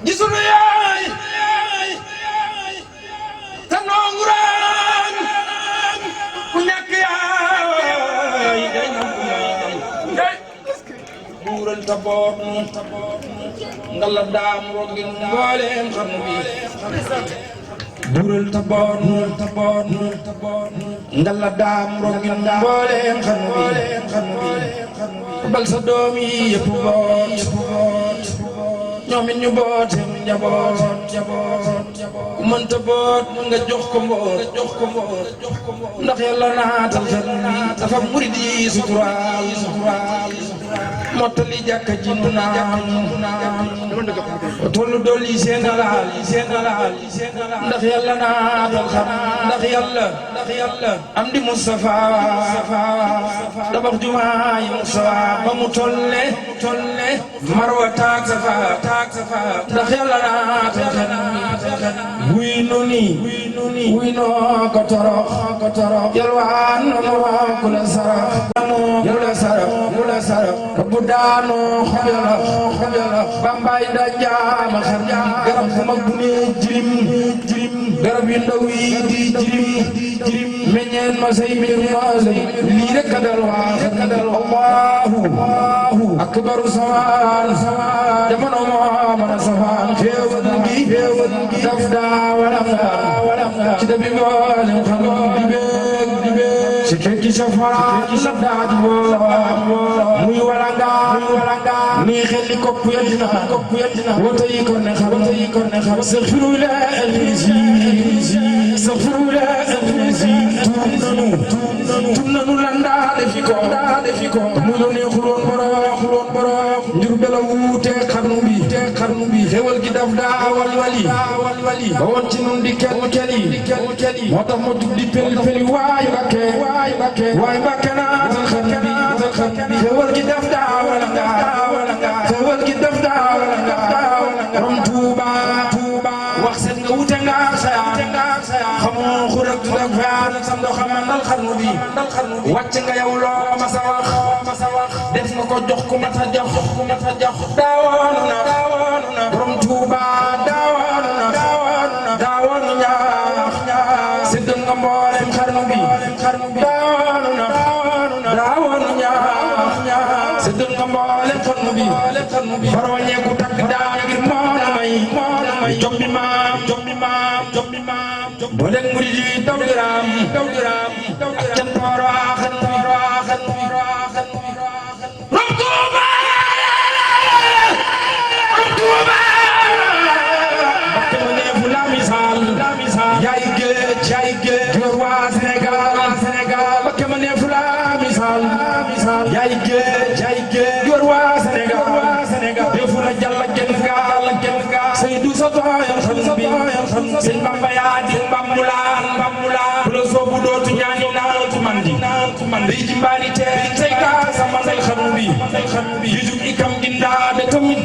gisunu yaay te nonguraan ku ñàkk yaay day nam buural ta boot nga la daam rogin mbooleem xam bi buural ta boot nga la daam rogin mbooleem xam bi bal sa doom yi yëpp boot ñoom it ñu boot seen njaboot ku mënta boot nga jox ko mboot ndax yàlla naatal xel mi dafa murid yi suturaal mottali jàkka ji nu naan tollu dolli seen alal ndax yàlla naatal xam ndax yàlla am di Mustafa tabax jumaa yi Mustafa ba mu tolle marwa taak safa ndax yàlla naatal xel wuy noo ko torox yalwaan noo ku la sarax bu daanoo xobela bambay da jaama xam garab bu mag bu ne jirim garab yu ndaw yi di jirim meññeen ma say mbir maasay lii rek ka dal Allahu akbaru samaan jamono moo mën a safaan xéewal gi daf daa walam ci dabi mboolem xam di beeg ci kekki safaan la daa di muy walanga muy xelli kopp yadina wota yi ko ne xam tuub nanu landaa defi ko mu do neexul woon borom njur bela wuute xarnu bi xewal gi daf daa wali ba woon ci nun di keli moo tax ma jug di peli waay Mbakke naatal xarnu bi xewal gi daf daa walanga rom Tuuba wax set nga wute nga xamoo xurak tudak faan sam do xamandal xarnu bi wàcc nga yow loo ma sa wax def nga ko jox ku mat a jox daawoonu na rom Tuuba daawoonu ñaax séddal nga mboolem xarnu bi daawoonu ñaax séddal nga mboolem xarnu bi farooñeeku takk daa ngir moona may jombi maam boo leen murid yi daw diraam ak can tooro axan rom Tuuba Mbakke ma neefu la misaal yaay géej joor waa Sénégal Mbakke ma neefu la misaal yaay géej joor waa Sénégal defu la jàlla genn gaal Seydou sa tooyal xam bi sëñ Bamba yaa di mbambulaan bu la soobu dootu ñaani naantu mandi day jimbaani teel say kaa sama say xarnu bi yujug ikam gindaa de tamit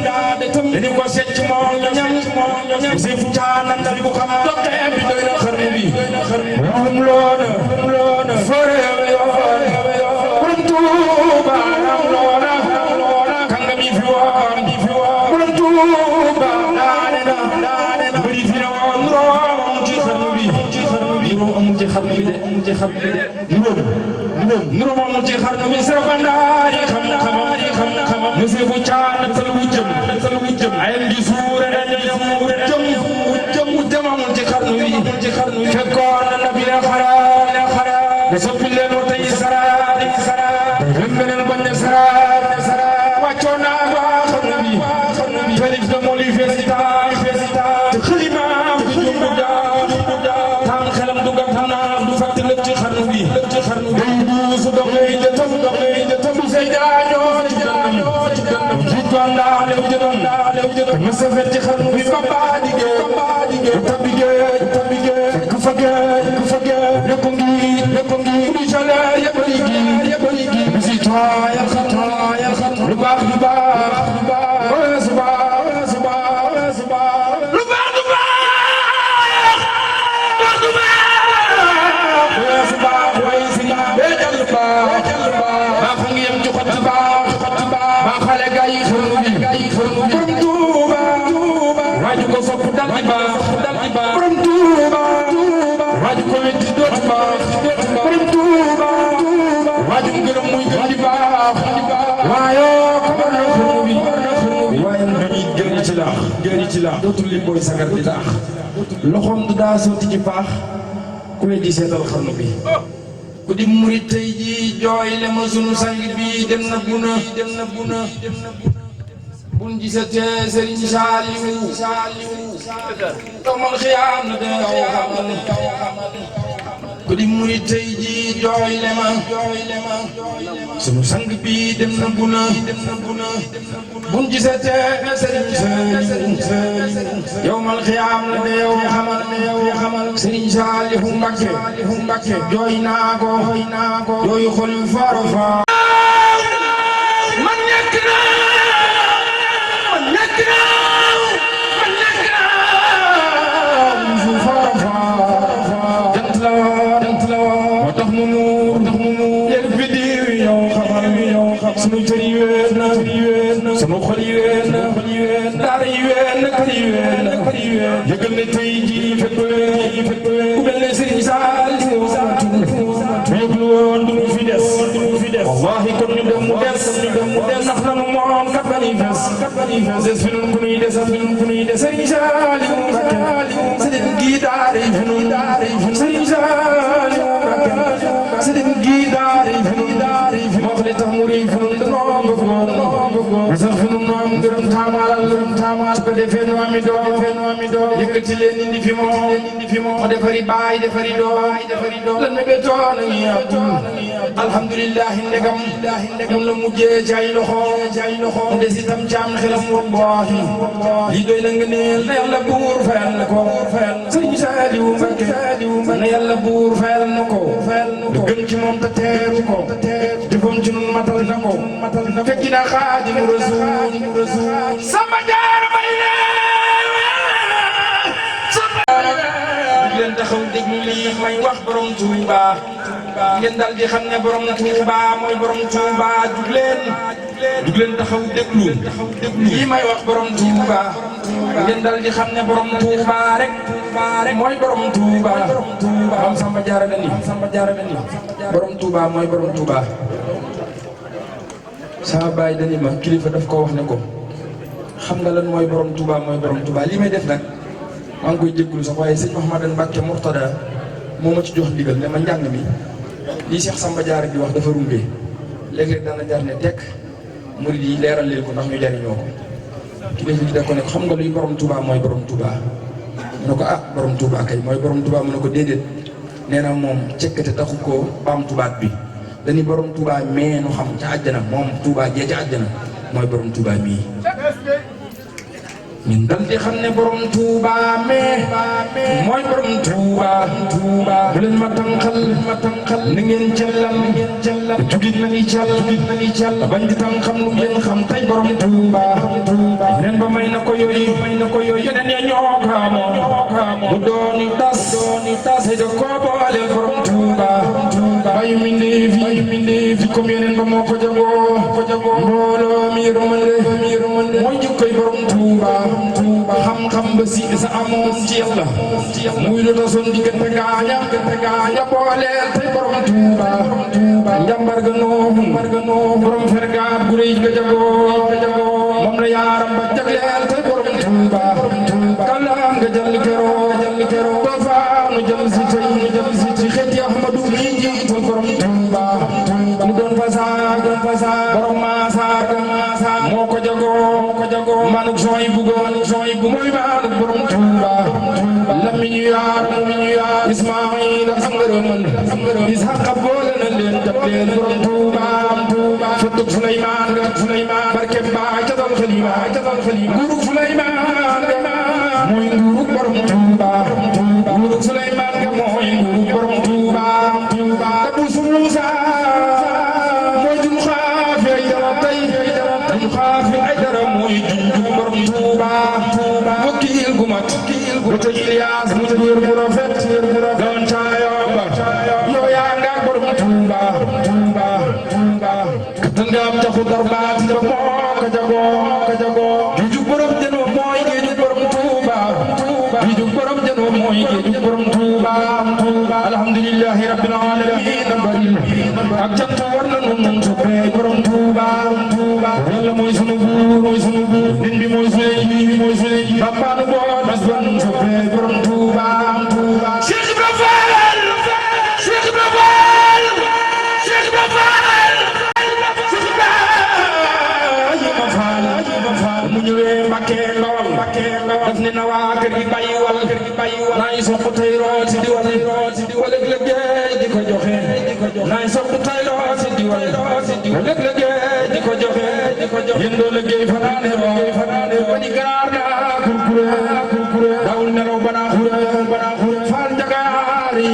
dañu ko seet ci moom ñoñam si fu caananta bi bu xam doxee bi doy na xarnu bi moom loona foreewe yoon borom Tuuba am loona kanga mi fi woon borom Tuuba daane na bëri fi na woon room ci xarnu bi nuroo amul ci xarnu bi de nuroo amul ci xarnu bi sera bandaari xam monsieur bu caan tal bu jëm ayam di suure jëm amul ci xarnu bi fekkoon na nabi la xara da soppi leen wata yi sara lembeneen bañ ne sara wàccoo naa waa xarnu bi felif de moo li fesita te xalima du jumbu tam xelam du gam naaf du fàtte lépp ci xarnu bi day duusu dox lay jëtam du say jaañoo ci dënnam jiit waa ndaa lew jëtam ma safet ci xarnu bi bamba digee tabbi géej ku fa géej ne ko ngi du jale yebali gi bisi tooyal xarnu lu baax lu baax ci laax géeri ci laax dootul li booy sagar di daax loxoom du daa sotti ci paax ku ne di seetal xarnu bi ku di murit tey ji jooy le ma sunu sang bi dem na buna bun gisatee Serigne Saliou doomal xiyaam na deew xamal ku di murit tey ji jooy le ma sunu sang bi dem na buna bun gisatee Serigne Saliou yawmal xiyaam na deew xamal Serigne Saliou Mbacké jooy naa ko jooy xol yu faro faro sunu cër yi wéer na sunu xol yi wéer na daara yi wéer na kër yi wéer na yëgal ne tey jii fekk ku mel ne Serigne Saliou yëglu woon du ñu fi des wallahi kon ñu dem mu des ndax nanu moom kat bani fes des fi nun ku nuy des Serigne Saliou Mbacké sëriñ gi daara yi fi nun Serigne Saliou Mbacké sëriñ gi daara yi fi nun wax li tax mu rii fi nun danoo bëggoon sax fi nun am ngërëm taamal su ko defee nu ami doom yëkkati leen indi fi moom ma defari baay defari doom lan mebe toon a ngi alhamdulillahi ndegam moom la mujjee ci ay loxo mu des itam ci am xelam wallahi lii doy na nga neel na yàlla buur fayal na ko Serigne Saliou Mbacké na yàlla buur fayal na ko lu gën ci moom te teeru ko jëfam ci nun matal na ko fekki na Xaadimu Rasuul sama jaar may leen taxaw déglu lii may wax borom Touba ngeen dal di xam ne borom Touba mooy borom Touba jug leen taxaw déglu lii may wax borom Touba ngeen dal di xam ne borom Touba rek mooy borom Touba am Samba Diarra Dani borom Touba mooy borom Touba sama baay dani ma kilifa daf ko wax ne ko xam nga lan mooy borom Touba lii may def nag maa ngi koy jégalu sax waaye sëñ Mouhamadou Mbacké Mourtada moo ma ci jox ndigal ne ma njàng mi lii Cheikh Samba Diarra di wax dafa rumbee léeg-léeg dana jar ne tekk murid yi leeral leen ko ndax ñu jariñoo ko kilifa ji da ko ne xam nga luy borom Touba mooy borom Touba mu ne ko borom Touba kay mooy borom Touba mu ne ko déedéet nee na moom cekkate taxu ko baam tubaat bi dañuy borom Touba mais nu xam ca àjjana moom Touba jee ca àjjana mooy borom Touba mii ñun dal di xam ne borom Touba mais mooy borom Touba bu leen ma tànqal ni ngeen cellal jugit na ni cal bañ di tànqam lu ngeen xam tey borom Touba neen ba may na ko yooyu yeneen ya ñoo kaamoo mu dooni tas ay da ko boole borom Touba bayu mindee fi comme yeneen ba moo ko jagoo mbooloo mi yërmande mooy jukkoy borom Touba xam-xam ba si sa amoon ci yàlla muy lu tasoon diggante gaaña booleel tey borom Touba njàmbar ga noomu borom fergaat gu rëy ga jagoo moom la yaaram ba jagleel tey borom Touba kalaam nga jàll keroo ba faanu jàll si ci xeeti Ahmadu mi jiital borom Touba mu doon fa saag borom maasaag moo ko jagoo manuk sooy bu mooy manuk borom Touba lamiñu yaar Ismaïla am ngërëmal Ishaqa boole na leen jàpp leen borom Touba fëtug Suleymaan barke baay ca dal xalima nguurug Suleymaan mooy nguurug borom Touba nguurug Suleymaan mooy nguurug borom Touba kabu su Muusa mooy jum xaafi ay dara tey jum xaafi ay dara mooy jum borom Touba wakiil gu mat wata Iliyaas mu wér bu rafet doon caayomba yow yaa nga borom Touba kattan nga am taxu darbaat ba moo ko jagoo juju borom jëno mooy géeju borom Touba juju borom jëno mooy géeju borom Touba alhamdulillahi rabbil alamin baril ak cant war na nun soppee borom Touba yàlla mooy sunu buur din bi mooy sunu ji bapanu boot bas bon soppe borom Tuuba Cheikh Ibra Fall Cheikh Ibra Fall Cheikh Ibra Fall mu ñëwee Mbakke Ndawal daf ne na waa kër gi bàyyiwal naay sopp tey rooti di wal léeg-léeg di ko joxe naay sopp tey rooti di wal léeg-léeg di ko joxe yéen doo liggéey fanaane ba di gaar naa kurkure dawul nelaw bana xure faal njagaari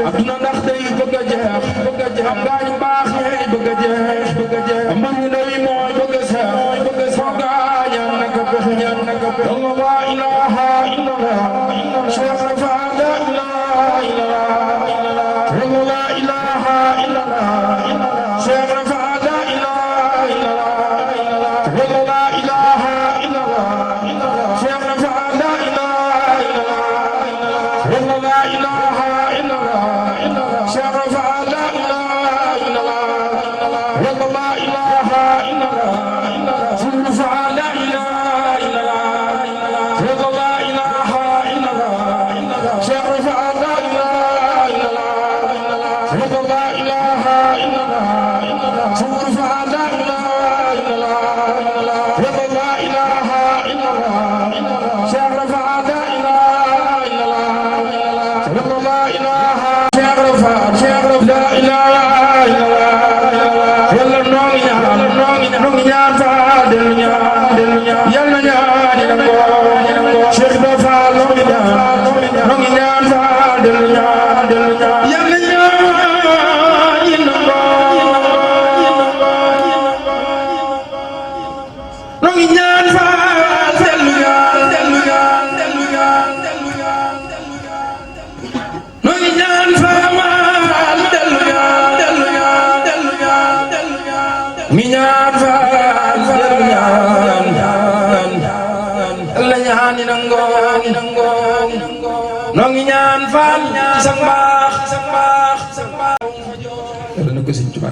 adduna ndax day bëgg a jeex am gaañu baax ñey bëgg a jeex mbir yu ndaw yi mooy bëgg a seex foo gaañan naka pexe la ilaha illallah Cheikh Rafa la ilaha illallah la ilaha illallah Cheikh Rafa la ilaha illallah la ilaha illallah Cheikh Rafa la ilaha illallah la ilaha illallah Cheikh Rafa la ilaha illallah la ilaha illallah Rafa la ilaha noo ngi ñaan faal sang baax yàlla na ko Sëñ Tuubaa